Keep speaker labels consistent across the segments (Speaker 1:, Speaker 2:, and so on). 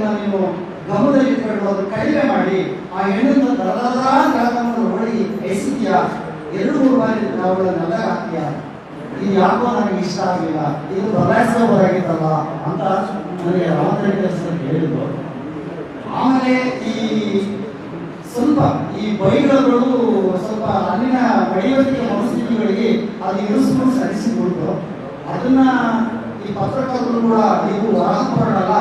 Speaker 1: ಅದನ್ನ ನೀವು ಗಮನದಲ್ಲಿ ಇಟ್ಕೊಂಡು ಅದನ್ನು ಕಡಿಮೆ ಮಾಡಿ ಆ ಹೆಣ್ಣನ್ನು ದರದರನ್ನು ನೋಡಿ ಎಸಿದ್ಯಾ 2-3 ಬಾರಿ ನಾವುಗಳನ್ನೆಲ್ಲ ಹಾಕ್ತೀಯಾ, ಇದು ಯಾಕೋ ನನಗೆ ಇಷ್ಟ ಆಗಲಿಲ್ಲ, ಇದು ಬದಲಾಯಿಸಬಹುದಾಗಿತ್ತಲ್ಲ ಅಂತ ನನಗೆ ರಾಮಚಂದ್ರ ಹೇಳಿದ್ರು. ಆಮೇಲೆ ಈ ಸ್ವಲ್ಪ ಈ ಬೈಗಳು ಸ್ವಲ್ಪ ಅಲ್ಲಿನ ವೈಯಕ್ತಿಕ ಮನಸ್ಥಿತಿಗಳಿಗೆ ಅದು ಇರಿಸ್ಕೊಂಡು ಸರಿಸಿಕೊಟ್ಟು ಅದನ್ನ ಈ ಪತ್ರಕರ್ತರು ಕೂಡ ಇದು ವರಹಪಡಲ್ಲ,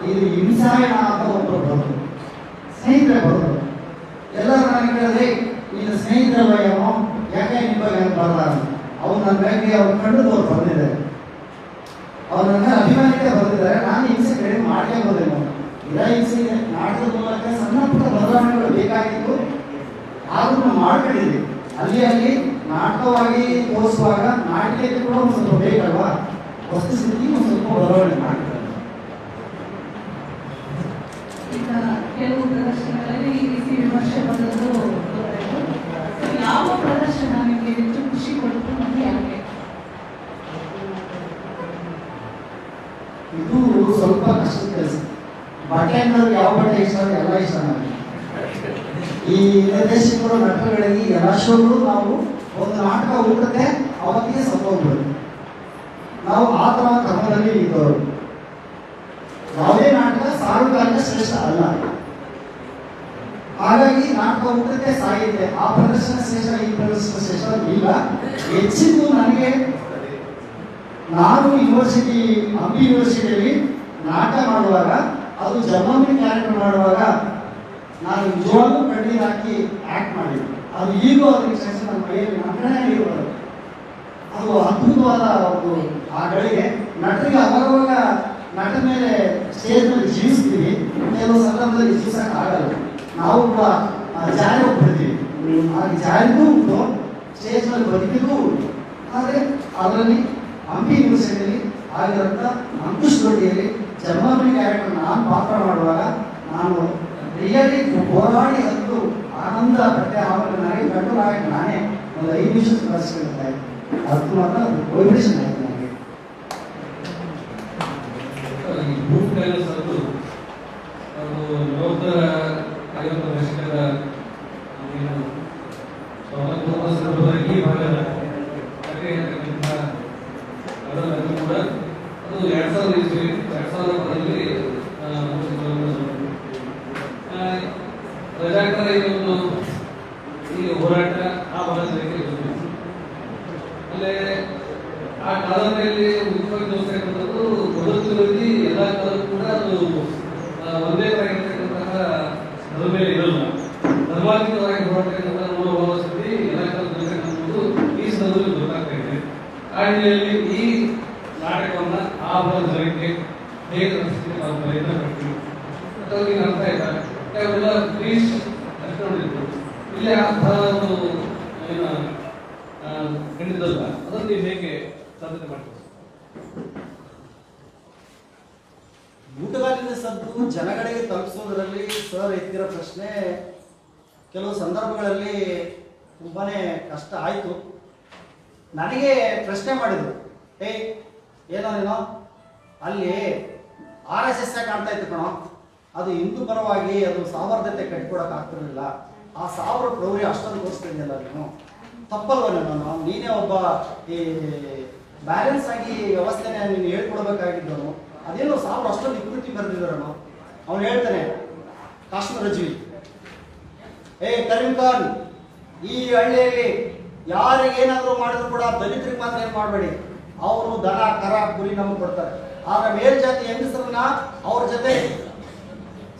Speaker 1: ಇದು ಹಿಂಸಾಯಣ ಅಂತ ಒಬ್ಬರು ಬರೋದು, ಸ್ನೇಹಿತರೆ ಬರೋದು. ಎಲ್ಲರೂ ನನಗೆ ಕೇಳಿದ್ರೆ ಇದು ಸ್ನೇಹಿತರ ಭಯನೋ ಯಾಕೆ ನಿಮ್ಮ ಬಗ್ಗೆ ಬರಲ್ಲ, ಅವ್ರು ನನ್ನ ಬಗ್ಗೆ ಅವ್ರು ಕಂಡುದವ್ರು ಬಂದಿದ್ದಾರೆ, ಅವ್ರು ನನ್ನ ಅಭಿಮಾನಿಗೆ ಬಂದಿದ್ದಾರೆ. ನಾನು ಹಿಂಸೆ ಕಡಿಮೆ ಮಾಡಲೇ ಬಂದೇನೋ, ಇದ ಹಿಂಸೆ ನಾಟಕದ ಮೂಲಕ ಸಣ್ಣ ಪುಟ್ಟ ಬದಲಾವಣೆಗಳು ಬೇಕಾಗಿತ್ತು, ಆದ್ರೂ ಮಾಡ್ಕೊಂಡಿದ್ವಿ. ಅಲ್ಲಿ ನಾಟಕವಾಗಿ ತೋರಿಸುವಾಗ ನಾಟಕಕ್ಕೆ ಕೂಡ ಒಂದು ಸ್ವಲ್ಪ ಬೇಕಲ್ವಾ, ವಸ್ತುಸ್ಥಿತಿ ಒಂದು ಸ್ವಲ್ಪ ಬದಲಾವಣೆ ಮಾಡ್ತಾರೆ.
Speaker 2: ಈಗ ಕೆಲವು ಪ್ರದರ್ಶನಗಳಲ್ಲಿ ಈ ರೀತಿ ವಿಮರ್ಶೆ ಬಂದದ್ದು ಯಾವ ಪ್ರದರ್ಶನ ನಿಮಗೆ ಹೆಚ್ಚು ಖುಷಿ ಕೊಟ್ಟು ಮತ್ತು ಯಾಕೆ?
Speaker 1: ಇದು ಸ್ವಲ್ಪ ಕಷ್ಟದ ಕೆಲಸ. ಬಟ್ಟೆ ಅನ್ನೋದು ಯಾವ ಬಟ್ಟೆ ಇಷ್ಟ ಎಲ್ಲ ಇಷ್ಟ ನನಗೆ. ಈ ನಿರ್ದೇಶಕರು ನಟರುಗಳಿಗೆ ಎಲ್ಲ ಶೋಗಳು ನಾವು ಒಂದು ನಾಟಕ ಹುಡುಕುತ್ತೆ ಅವತ್ತಿಗೆ ಸತ್ತೋಗ್ಬೋದು. ನಾವು ಆ ಥರ ಕ್ರಮದಲ್ಲಿ ಇದ್ದವರು. ಯಾವುದೇ ನಾಟಕ ಸಾರ್ವಕಾಲಿಕ ಶ್ರೇಷ್ಠ ಅಲ್ಲ, ಹಾಗಾಗಿ ನಾಟಕ ಹುಡುಕುತ್ತೆ ಸಾಹಿತ್ಯ ಆ ಪ್ರದರ್ಶನ ಶ್ರೇಷ್ಠ ಈ ಪ್ರದರ್ಶನ ಶ್ರೇಷ್ಠ ಇಲ್ಲ. ಹೆಚ್ಚಿದ್ದು ನನಗೆ ನಾನು ಯೂನಿವರ್ಸಿಟಿ ಹಂಪಿ ಯೂನಿವರ್ಸಿಟಿಯಲ್ಲಿ ನಾಟಕ ಮಾಡುವಾಗ ಅದು ಜನ್ಮಾಂತರಿ ಕ್ಯಾರೆಕ್ಟರ್ ಮಾಡುವಾಗ ನಾನು ನಿಜವಾಗ್ಲೂ ಕಣ್ಣೀರು ಹಾಕಿ ಆಕ್ಟ್ ಮಾಡಿದ್ದೆ. ಅದು ಈಗಲೂ ಅದಕ್ಕೆ ಶಕ್ತಿ ನನ್ನ ಮೈಯಲ್ಲಿ ನಟನೆ ಇರೋದು. ಅದು ಅದ್ಭುತವಾದ ಒಂದು ಆ ಗಳಿಗೆ ನಟರಿಗೆ ಅವಾಗ ನಟ ಮೇಲೆ ಸ್ಟೇಜ್ ಮೇಲೆ ಜೀವಿಸ್ತೀವಿ, ಕೆಲವು ಸಂದರ್ಭದಲ್ಲಿ ಜೀವಿಸಕ್ಕೆ ಆಗಲ್ಲ. ನಾವು ಕೂಡ ಜಾರಿ ಹೋಗ್ಬಿಡ್ತೀವಿ, ಹಾಗೆ ಜಾರಿಗೂ ಉಂಟು, ಸ್ಟೇಜ್ ಮೇಲೆ ಬದುಕಿಗೂ ಉಂಟು. ಆದರೆ ಅದರಲ್ಲಿ ಹಂಪಿ ಯೂನಿವರ್ಸಿಟಿಯಲ್ಲಿ ಆಗಿರೋಂಥ ಅಂಕುಶ್ ದೊಡ್ಡಿಯಲ್ಲಿ ಜನ್ಮಾಂತರಿ ಕ್ಯಾರೆಕ್ಟರ್ ನಾನು ಪಾತ್ರ ಮಾಡುವಾಗ ನಾನು ರಿಯಲಿ ಹೋರಾಡಿ ಅದು ಆನಂದ ಪಟ್ಟೆ. ಆವಾಗ ನನಗೆ ಗಂಟು ನಾಯಕ ನಾನೇ ಒಂದು 5 ನಿಮಿಷ ಪ್ರದರ್ಶನ ಆಯಿತು, ಅದು ಮಾತ್ರ ಅದು ವೈಬ್ರೇಷನ್ ಆಯಿತು ನನಗೆ.
Speaker 3: ರಜಾಕರ ಈ ಹೋರಾಟ ಆ ಭಾಗದಲ್ಲಿ ಅಲ್ಲೇ ಆ ಕಾಲದಲ್ಲಿ ಮುಖ್ಯವಾಗಿ ತೋರಿಸ್ತಕ್ಕಂಥದ್ದು ಬದುಕಿನಲ್ಲಿ ಎಲ್ಲ ಕಾಲಕ್ಕೂ ಕೂಡ ಅದು ಒಂದೇ ಆಗಿರ್ತಕ್ಕಂತಹ ಅದ್ರ ಮೇಲೆ ಇರಲ್ಲ. ಧರ್ಮಾತ್ಮಕವಾಗಿ ಹೋರಾಟಕ್ಕಂಥ ನೋಡುವ ಸ್ಥಿತಿ ಎಲ್ಲ ಕಾಲದಲ್ಲಿರ್ತಕ್ಕಂಥದ್ದು ಈ ಸಂದರ್ಭದಲ್ಲಿ ಗೊತ್ತಾಗ್ತಾ ಇದೆ. ಆ ಹಿನ್ನೆಲೆಯಲ್ಲಿ ಈ ನಾಟಕವನ್ನ ಆ ಭಾಗದ ಜನಕ್ಕೆ ಹೇಗೆ ರಚಿಸಿ ನಾವು ಪ್ರಯತ್ನ ಪಡ್ತೀವಿ ಅಂತ ಅರ್ಥ ಆಯ್ತಾ? ಯಾವೆಲ್ಲ ಬ್ರೀಚ್ ಅನ್ಕೊಂಡಿದ್ರು ಇಲ್ಲಿ ಆ ಒಂದು ಖಂಡಿತಲ್ಲ, ಅದನ್ನು ನೀವು ಹೇಗೆ ಸಾಧ್ಯತೆ ಮಾಡ್ತೀವಿ?
Speaker 1: ಊಟಗಾಲಿನ ಸದ್ದು ಜನಗಳಿಗೆ ತಲುಪಿಸೋದ್ರಲ್ಲಿ ಸರ್ ಎತ್ತಿರೋ ಪ್ರಶ್ನೆ ಕೆಲವು ಸಂದರ್ಭಗಳಲ್ಲಿ ತುಂಬಾನೇ ಕಷ್ಟ ಆಯಿತು. ನನಗೆ ಪ್ರಶ್ನೆ ಮಾಡಿದ್ರು, ಏನೋ ಅಲ್ಲಿ RSS ಕಾಣ್ತಾ ಇತ್ತು ಕಣೋ, ಅದು ಹಿಂದೂ ಪರವಾಗಿ ಅದು ಸಾಮರ್ಥ್ಯತೆ ಕಟ್ಕೊಡಕ್ ಆಗ್ತಿರಲಿಲ್ಲ, ಆ 1000 ಕ್ರೌರ್ಯ ಅಷ್ಟೊಂದು ತೋರಿಸ್ತಿದ್ಯಲ್ಲ ನೀನು, ತಪ್ಪಲ್ವ ನಾನು? ನೀನೇ ಒಬ್ಬ ಈ ಬ್ಯಾಲೆನ್ಸ್ ಆಗಿ ವ್ಯವಸ್ಥೆನ ನೀನು ಹೇಳ್ಕೊಡ್ಬೇಕಾಗಿದ್ದವನು, ಅದೇನೋ 1000 ಅಷ್ಟೊಂದು ವಿಕೃತಿ ಬರೆದಿದ್ದಾರನು. ಅವನು ಹೇಳ್ತಾನೆ ಕಾಶ್ಮೀರ ರಜ್ವಿ, ಕರೀಂ ಖಾನ್, ಈ ಹಳ್ಳಿಯಲ್ಲಿ ಯಾರಿಗೇನಾದರೂ ಮಾಡಿದ್ರು ಕೂಡ ದಲಿತರಿಗೆ ಮಾತ್ರ ಏನು ಮಾಡಬೇಡಿ, ಅವರು ದನ ಕರ ಕುರಿ ನಮಗೆ ಕೊಡ್ತಾರೆ, ಆದ್ರೆ ಮೇಲ್ಜಾತಿ ಹೆಂಗಸರನ್ನ ಅವ್ರ ಜೊತೆ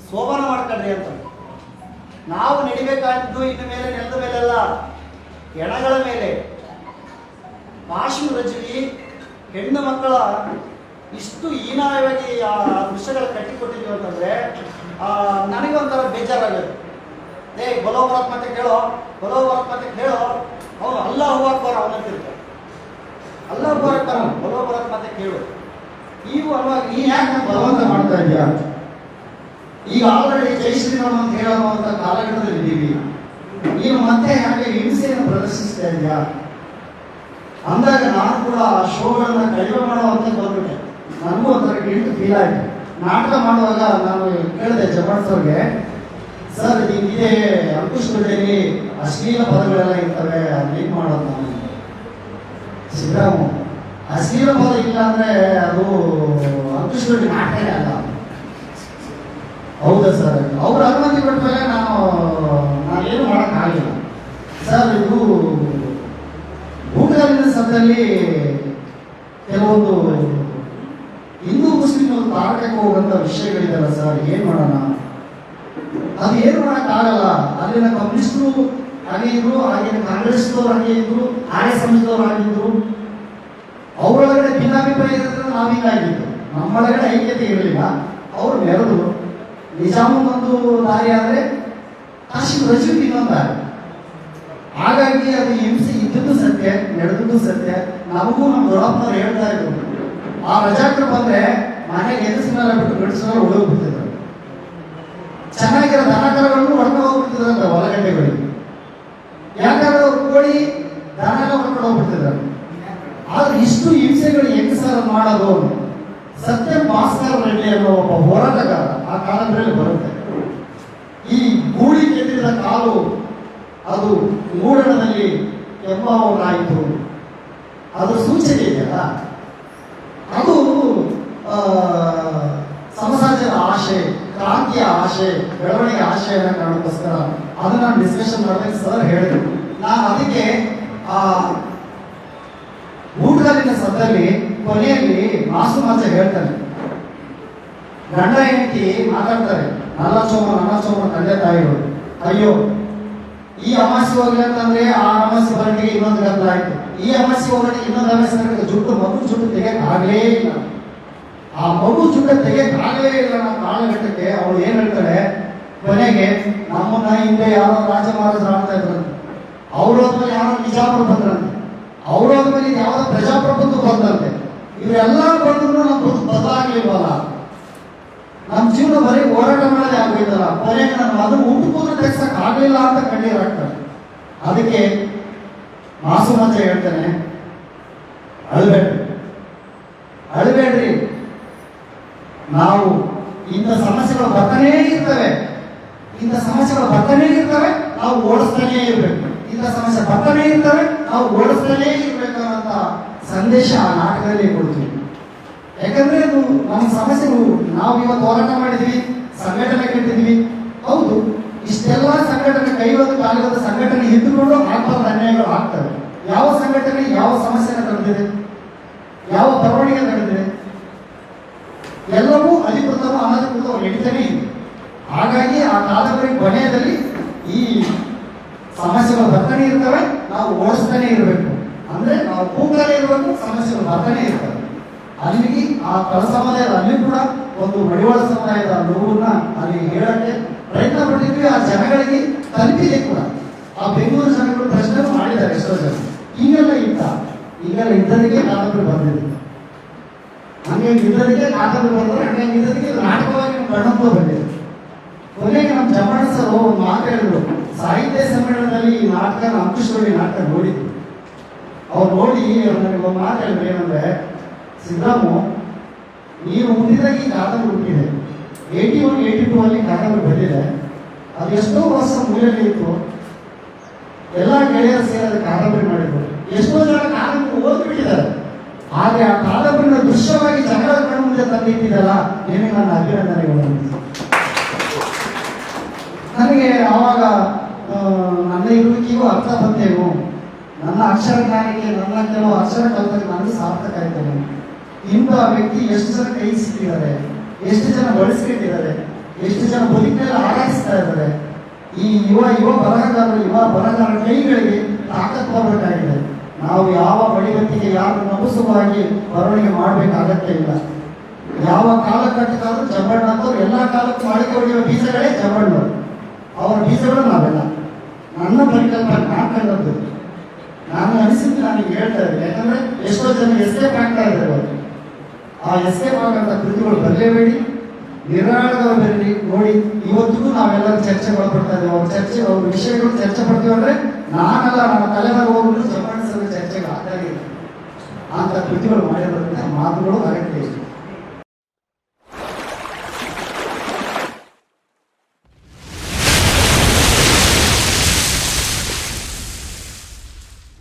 Speaker 1: ಸೋಬಾನ ಮಾಡ್ಕೊಂಡ್ರಿ ಅಂತ. ನಾವು ನಡಿಬೇಕಾಗಿದ್ದು ಇನ್ನು ಮೇಲೆ ನೆಲದ ಮೇಲೆಲ್ಲ ಹೆಣಗಳ ಮೇಲೆ. ಕಾಶ್ಮೀರ ರಜ್ವಿ ಹೆಣ್ಣು ಮಕ್ಕಳ ಇಷ್ಟು ಹೀನಾಯವಾಗಿ ಆ ದೃಶ್ಯಗಳ ಕಟ್ಟಿಕೊಟ್ಟಿದ್ವಿ ಅಂತಂದ್ರೆ ನನಗೆ ಒಂಥರ ಬೇಜಾರಾಗುತ್ತೆ. ಬಲೋ ಬರತ್ ಮತ್ತೆ ಕೇಳೋ, ಬಲೋ ಬರತ್ ಮತ್ತೆ ಕೇಳೋ, ಅವನು ಅಲ್ಲಾಹು ಅಕ್ಬರ್ ಅವನಂತಿರ್ತಾರೆ, ಅಲ್ಲಾಹು ಅಕ್ಬರ್ ಬಲೋ ಬರತ್ ಮತ್ತೆ ಕೇಳು. ನೀವು ಅಲ್ವಾ ನೀ ಯಾಕೆ ಬಲವಂತ ಮಾಡ್ತಾ ಇದೀಯಾ? ಈಗ ಆಲ್ರೆಡಿ ಜೈ ಶ್ರೀರಾಮ್ ಅಂತ ಹೇಳುವಂತ ಕಾಲಘಟ್ಟದಲ್ಲಿ ಇದ್ದೀವಿ, ನೀನು ಮತ್ತೆ ಯಾಕೆ ಹಿಂಸೆಯನ್ನು ಪ್ರದರ್ಶಿಸ್ತಾ ಇದೆಯಾ ಅಂದಾಗ ನಾನು ಕೂಡ ಆ ಶೋಗಳನ್ನ ಕಡಿಮೆ ಮಾಡುವಂತ ಬಂದ್ಬಿಟ್ಟೆ. ನನಗೂ ಒಂಥರ ಗಿಲ್ಟ್ ಫೀಲ್ ಆಯ್ತು. ನಾಟಕ ಮಾಡುವಾಗ ನಾನು ಕೇಳಿದೆ ಜಪಾನ್ ಸರ್ಗೆ, ಸರ್ ಇದೇ ಅಂಕುಶ್ ಬಿಡ್ರಿ ಅಶ್ಲೀಲ ಪದಗಳೆಲ್ಲ ಇರ್ತವೆ ಅದೇನು ಮಾಡೋದು ನಾನು? ಸಿದ್ದರಾಮು, ಅಶ್ಲೀಲ ಪದ ಇಲ್ಲ ಅಂದ್ರೆ ಅದು ಅಂಕುಶ್ ಬಿಡ್ರಿ ನಾಟಕನೇ ಅಲ್ಲ. ಹೌದಾ ಸರ್? ಅವ್ರ ಅನುಮತಿ ಕೊಟ್ಟ ಮೇಲೆ ನಾವೇನು ಮಾಡೋಕ್ಕಾಗಿಲ್ಲ ಸರ್. ಇದು ಊಟಗಾಲಿನ ಸಭೆಯಲ್ಲಿ ಕೆಲವೊಂದು ಹಿಂದೂ ಮುಸ್ಲಿಂ ತಾರಕಕ್ಕೆ ಹೋಗುವಂಥ ವಿಷಯಗಳಿದೆಯಲ್ಲ ಸರ್, ಏನು ಮಾಡೋಣ? ಅದು ಏನು ಮಾಡೋಕ್ಕಾಗಲ್ಲ. ಅಲ್ಲಿನ ಕಮ್ಯುನಿಸ್ಟರು ಹಾಗೆ ಇದ್ರು, ಆಗಿನ ಕಾಂಗ್ರೆಸ್ನವ್ರು ಹಾಗೆ ಇದ್ರು, ಆರ್ಯ ಸಮಾಜದವ್ರು ಆಗಿದ್ರು. ಅವರೊಳಗಡೆ ಭಿನ್ನಾಭಿಪ್ರಾಯ ಇರೋದ್ರೆ ನಾವೀಗಾಗಿದ್ದು, ನಮ್ಮೊಳಗಡೆ ಐಕ್ಯತೆ ಇರಲಿಲ್ಲ. ಅವರು ಮೆರೆದು ನಿಜಾಮು ಒಂದು ದಾರಿ ಆದರೆ ಕಾಶಿ ರಜೀವ್ ಇನ್ನೊಂದು ದಾರಿ. ಹಾಗಾಗಿ ಅದು ಹಿಂಸೆ ಇದ್ದದ್ದು ಸತ್ಯ, ನಡೆದದ್ದು ಸತ್ಯ. ನಮಗೂ ನಮ್ಮ ದೊಡ್ಡಪ್ಪನವ್ರು ಹೇಳ್ತಾ ಇದ್ರು, ಆ ರಜಾಕರು ಬಂದ್ರೆ ಮನೆಗೆ ಎದುರಿಸಿನೆಲ್ಲ ಬಿಟ್ಟು ಗಡಿಸಿನೆಲ್ಲ ಉಳಿದ್ಬಿಡ್ತಿದ್ರು. ಚೆನ್ನಾಗಿರೋ ದನಕರಗಳನ್ನು ಹೊರಗೆ ಹೋಗ್ಬಿಡ್ತಿದ್ರಂತೆ ಹೊಲಗಡ್ಡೆಗಳಿಗೆ. ಯಾಕಂದ್ರೆ ಅವ್ರು ಕೋಳಿ ದನ ಹೊರಗಡೆ ಹೋಗ್ಬಿಡ್ತಿದ್ರು. ಆದ್ರೆ ಇಷ್ಟು ಹಿಂಸೆಗಳು ಹೆಂಗ್ ಸರ್ ಮಾಡೋದು? ಸತ್ಯ ಭಾಸ್ಕರ್ ರೆಡ್ಡಿ ಅನ್ನೋ ಒಬ್ಬ ಹೋರಾಟಗಾರ ಆ ಕಾಲದಲ್ಲಿ ಬರುತ್ತೆ. ಈ ಗೂಳಿ ಕೆತ್ತಿದ ಕಾಲು ಅದು ಮೂಡಣದಲ್ಲಿ ಕೆಂಪಾವರಾಯಿತು, ಅದು ಸೂಚನೆ ಇದೆಯಲ್ಲ, ಅದು ಸಮಸಮಾಜದ ಆಶೆ, ಕ್ರಾಂತಿಯ ಆಶೆ, ಬೆಳವಣಿಗೆ ಆಶೆ ಅನ್ನೋ ಕಾರಣಕ್ಕೋಸ್ಕರ ಅದನ್ನ ನಾನು ಡಿಸ್ಕಷನ್ ಮಾಡಿದಾಗ ಸರ್ ಹೇಳಿದ್ರು. ನಾನು ಅದಕ್ಕೆ ಊಟಗಾಲಿನ ಸಭೆಯಲ್ಲಿ ಕೊನೆಯಲ್ಲಿ ಮಾಸು ಹೇಳ್ತಾನೆ, ಗಂಡ ಹೆಂಡತಿ ಮಾತಾಡ್ತಾರೆ, ನನ್ನ ಚೋಮ ತಂದೆ ತಾಯಿಗಳು, ಅಯ್ಯೋ ಈ ಅಮಾಸೆ ಹೋಗ್ಲಿ ಅಂತಂದ್ರೆ ಆ ಅಮಾಸೆ ಬರಟಿಗೆ ಇನ್ನೊಂದು ಗಂಧ ಆಯ್ತು, ಈ ಅಮಾಸೆ ಹೋಗಲಿಕ್ಕೆ ಇನ್ನೊಂದು ಅಮಾಸೆ ಜುಟ್ಟು ಮಗು ಜುಟ್ಟು ತೆಗೆಯಕ್ಕಾಗಲೇ ಇಲ್ಲ. ಆ ಮಗು ಜುಟ್ಟು ತೆಗೆಯಕ್ಕಾಗಲೇ ಇಲ್ಲ ನಮ್ಮ ಕಾಲಘಟ್ಟಕ್ಕೆ. ಅವಳು ಏನ್ ಹೇಳ್ತಾಳೆ ಕೊನೆಗೆ, ನಮ್ಮನ್ನ ಹಿಂದೆ ಯಾರೋ ರಾಜ ಮಹಾರಾಜರು ಆಡ್ತಾ ಇದ್ರಂತೆ, ಅವ್ರು ಹೋದ್ಮೇಲೆ ಯಾರೋ ನಿಜಾಮರು ಬಂದ್ರಂತೆ, ಅವ್ರು ಹೋದ್ಮೇಲೆ ಯಾವ್ದೋ ಪ್ರಜಾಪ್ರಭುತ್ವ ಬಂದಂತೆ. ಇವರೆಲ್ಲ ಬಂದ್ರು ನಮ್ಮ ಬದಲಾಗ್ಲಿಲ್ವಲ್ಲ, ನಮ್ಮ ಜೀವನ ಬರೀ ಹೋರಾಟ ಮಾಡೋದೇ ಆಗೋಯ್ತಲ್ಲ. ಕೊನೆಗೆ ನನ್ನ ಮಗನ ಊಟಕ್ಕೂ ತೆಗ್ಸಕ್ ಆಗ್ಲಿಲ್ಲ ಅಂತ ಕಣ್ಣೀರಾಗ್ತಾರೆ. ಅದಕ್ಕೆ ಮಾಸುಮಂಜ ಹೇಳ್ತಾನೆ, ಅಳಬೇಡ್ರಿ, ನಾವು ಇಂಥ ಸಮಸ್ಯೆಗಳು ಬರ್ತಾನೇ ಇರ್ತವೆ, ನಾವು ಓಡಿಸ್ತಾನೇ ಇರ್ಬೇಕು. ಇಂಥ ಸಮಸ್ಯೆ ಬರ್ತಾನೇ ಇರ್ತವೆ, ನಾವು ಓಡಿಸ್ತಾನೇ ಇರ್ಬೇಕು ಅನ್ನೋಂಥ ಸಂದೇಶ ಆ ನಾಟಕದಲ್ಲಿ ಕೊಡ್ತೀವಿ. ಯಾಕಂದ್ರೆ ಅದು ನಮ್ಮ ಸಮಸ್ಯೆಗಳು. ನಾವು ಇವತ್ತು ಹೋರಾಟ ಮಾಡಿದ್ವಿ, ಸಂಘಟನೆ ಕಟ್ಟಿದ್ವಿ, ಹೌದು. ಇಷ್ಟೆಲ್ಲ ಸಂಘಟನೆ ಕೈವತ್ತು ಕಾಲಿವತ್ತು ಸಂಘಟನೆ ಇದ್ದುಕೊಂಡು ಆಗ್ಬಾರ್ದು ಅನ್ಯಾಯಗಳು ಆಗ್ತವೆ. ಯಾವ ಸಂಘಟನೆ ಯಾವ ಸಮಸ್ಯೆನ ತಡೆದಿದೆ, ಯಾವ ಬರವಣಿಗೆ ನಡೆದಿದೆ? ಎಲ್ಲವೂ ಅಧಿಕೃತವೂ ಅನಧಿಕೃತವೂ ನಡೀತಾನೆ ಇದೆ. ಹಾಗಾಗಿ ಆ ಕಾದಂಬರಿ ಕೊನೆಯಲ್ಲಿ ಈ ಸಮಸ್ಯೆಗಳು ಬರ್ತಾನೆ ಇರ್ತವೆ, ನಾವು ಓಡಿಸ್ತಾನೆ ಇರಬೇಕು. ಅಂದ್ರೆ ನಾವು ಕೂಗ್ತಾನೆ ಇರಬೇಕು, ಸಮಸ್ಯೆಗಳು ಬರ್ತಾನೆ ಇರ್ತವೆ. ಅಲ್ಲಿಗೆ ಆ ಕಳ ಸಮುದಾಯದ ಅಲ್ಲಿ ಕೂಡ ಒಂದು ಮಡಿವಾಳ ಸಮುದಾಯದ ನೋವನ್ನ ಅಲ್ಲಿ ಹೇಳಕ್ಕೆ ಪ್ರಯತ್ನ ಪಟ್ಟಿದ್ವಿ. ಆ ಜನಗಳಿಗೆ ತಲುಪಿದೆ ಕೂಡ. ಆ ಬೆಂಗಳೂರು ಜನಗಳು ಪ್ರಶ್ನೆ ಮಾಡಿದ್ದಾರೆ ಎಷ್ಟೋ ಜನ, ಈಗೆಲ್ಲ ಇದ್ದದಕ್ಕೆ ಕಾದಂಬರಿ ಬಂದಿದೆ, ಹಂಗೆ ಇದ್ದದಕ್ಕೆ ಕಾದಂಬರಿ ಬಂದ್ರೆ ಹಂಗೆ ಇದ್ದದಕ್ಕೆ ನಾಟಕವಾಗಿ ಗಣತ್ವ ಬಂದಿದೆ. ಕೊನೆಗೆ ನಮ್ಮ ಜಮಣ್ಣ ಸರ್ ಒಂದು ಮಾತು ಹೇಳಿದ್ರು, ಸಾಹಿತ್ಯ ಸಮ್ಮೇಳನದಲ್ಲಿ ಈ ನಾಟಕ ಅಂಕುಶ್ ನಾಟಕ ನೋಡಿದ್ರು. ಅವ್ರು ನೋಡಿ ನನಗೆ ಒಂದು ಮಾತು ಹೇಳಿದ್ರು, ಏನಂದ್ರೆ, ಸಿದ್ದರಾಮು ನೀವು ಮುಂದಿದಾಗ ಈ ಕಾದಂಬರಿ ಹುಟ್ಟಿದೆ, 81, 82 ಅಲ್ಲಿ ಕಾದಂಬರಿ ಬಂದಿದೆ. ಅದು ಎಷ್ಟೋ ವರ್ಷ ಮೂಲೆಯಲ್ಲಿ ಇತ್ತು, ಎಲ್ಲ ಗೆಳೆಯರು ಸೇರಿ ಕಾದಂಬರಿ ಮಾಡಿದ್ರು. ಎಷ್ಟೋ ಜನ ಕಾದಂಬರಿ ಓದ್ಬಿಟ್ಟಿದ್ದಾರೆ. ಆದ್ರೆ ಆ ಕಾದಂಬರಿನ ದೃಶ್ಯವಾಗಿ ಜನರ ಕಣ್ಣು ಮುಂದೆ ತಂದಿಟ್ಟಿದ್ದಲ್ಲ, ನಿಮಗೆ ನನ್ನ ಅಭಿನಂದನೆಗಳು. ನನಗೆ ಆವಾಗ ನನ್ನ ಇರುವಿಕೆಗೂ ಅರ್ಥ ಬಂತೇನು, ನನ್ನ ಅಕ್ಷರ ಜ್ಞಾನಕ್ಕೆ, ನನ್ನ ಕೆಲವು ಅಕ್ಷರ ಕಲಿತಕ್ಕೆ ನನಗೆ ಸಾರ್ಥಕ ಆಯ್ತೇನೆ. ಇಂಥ ವ್ಯಕ್ತಿ ಎಷ್ಟು ಜನ ಕೈ ಸಿಕ್ಕಿದ್ದಾರೆ, ಎಷ್ಟು ಜನ ಬಳಸ್ಕೊಂಡಿದ್ದಾರೆ, ಎಷ್ಟು ಜನ ಬದುಕಿನಲ್ಲಿ ಆರಾಧಿಸ್ತಾ ಇದ್ದಾರೆ. ಈ ಯುವ ಬರಹಗಾರರ ಕೈಗಳಿಗೆ ತಾಕತ್ತು ಬರಬೇಕಾಗಿದೆ. ನಾವು ಯಾವ ಬಡಿಗಟ್ಟಿಗೆ ಯಾರು ನಮೂಸವಾಗಿ ಬರವಣಿಗೆ ಮಾಡಬೇಕಾಗತ್ತೇ ಇಲ್ಲ. ಯಾವ ಕಾಲಘಟ್ಟಕ್ಕಾದ್ರೂ ಜಂಬಣ್ಣ ಅಂತವ್ರು ಎಲ್ಲ ಕಾಲಕ್ಕೂ ಮಾಡಿಕೆ ಹೊಡೆಯುವ ಬೀಜಗಳೇ ಜಂಬಣ್ಣವರು. ಅವರ ಬೀಜಗಳು ನಾವೆಲ್ಲ. ನನ್ನ ಪರಿಕಲ್ಪನೆ ಮಾಡ್ಕೊಂಡದ್ದು, ನಾನು ಅನಿಸಿದ್ದು ನನಗೆ ಹೇಳ್ತಾ ಇದ್ದೆ. ಯಾಕಂದ್ರೆ ಎಷ್ಟೋ ಜನ ಎಸ್ಕೇಪ್ ಆಗ್ತಾ ಇದ್ದಾರೆ. ಆ ಎಸ್ಕೇಪ್ ಆಗಂತ ಕೃತಿಗಳು ಬರಲೇಬೇಡಿ, ನಿರಾಳದವ್ರು ಬರಲಿ. ನೋಡಿ, ಇವತ್ತಿಗೂ ನಾವೆಲ್ಲರೂ ಚರ್ಚೆ ಮಾಡ್ಕೊಡ್ತಾ ಇದ್ದೇವೆ. ಅವ್ರ ವಿಷಯಗಳು ಚರ್ಚೆ ಪಡ್ತೀವಿ ಅಂದ್ರೆ ನಾನೆಲ್ಲ ನನ್ನ ತಲೆಮಾರು ಹೋಗ್ಬಿಟ್ಟು ಜಪಾನಿಸಲು ಚರ್ಚೆಗೆ ಆಗ್ತಾ ಇದೆ. ಅಂತ ಕೃತಿಗಳು ಮಾಡಿರೋದ್ರಿಂದ ಮಾತುಗಳು ಅಗತ್ಯ ಇದೆ.